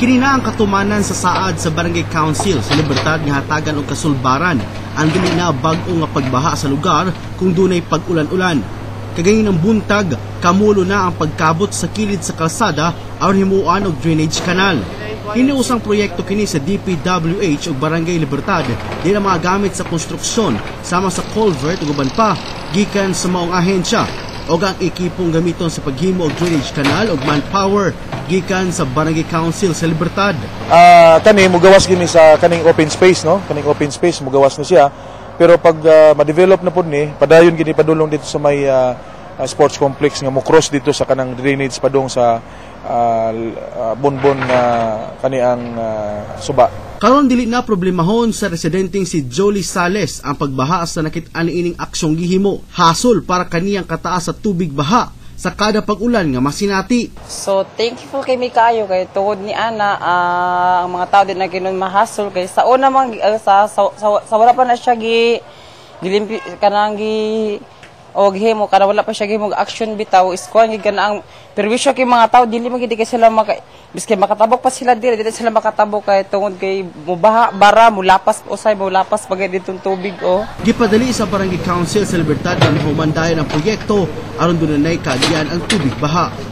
Kini na ang katumanan sa saad sa Barangay Council sa Libertad nga hatagan og kasulbaran ang dili na bag-o nga pagbaha sa lugar kung dunay pag-ulan-ulan. Kagayon ng buntag, kamulo na ang pagkabot sa kilid sa kalsada aron himuan og drainage canal. Hiniusang proyekto kini sa DPWH ug Barangay Libertad di na mga gamit sa konstruksyon sama sa culvert ug uban pa gikan sa maong ahensya o ang ekipong gamiton sa paghimo og drainage canal ug manpower gikan sa Barangay Council sa Libertad. Kani mugawas gini sa kaning open space, no? Kaning open space mugawas na siya. Pero pag ma-develop na pud ni, padayon gini padulong dito sa may sports complex nga mo cross dito sa kanang drainage padung sa bonbon kaniang suba. Karon dili na problemahon sa residenteng si Jolie Sales ang pagbaha sa nakit-an ining aksyong gihimo. Hasol para kaniyang kataas sa tubig baha sa kada pag-ulan nga masinati. So thankful kay mi kaayo kay tuod ni ana ang mga tao din na kinon mahasol kay sa una man sa wala pa na siya gilimpi kanang og himo kana wala pa siya gihimo action bitaw iskuan gid kana ang perwisyo kay mga tao dili magid kay sila biskay makatabok pa sila dili sila makatabok kay tungod kay mubaha bara mulapas usay mulapas pagay ditong tubig Gipadali sa Barangay Council sa Libertad ang humandayon ang proyekto aron dunay kaagian ang tubig baha.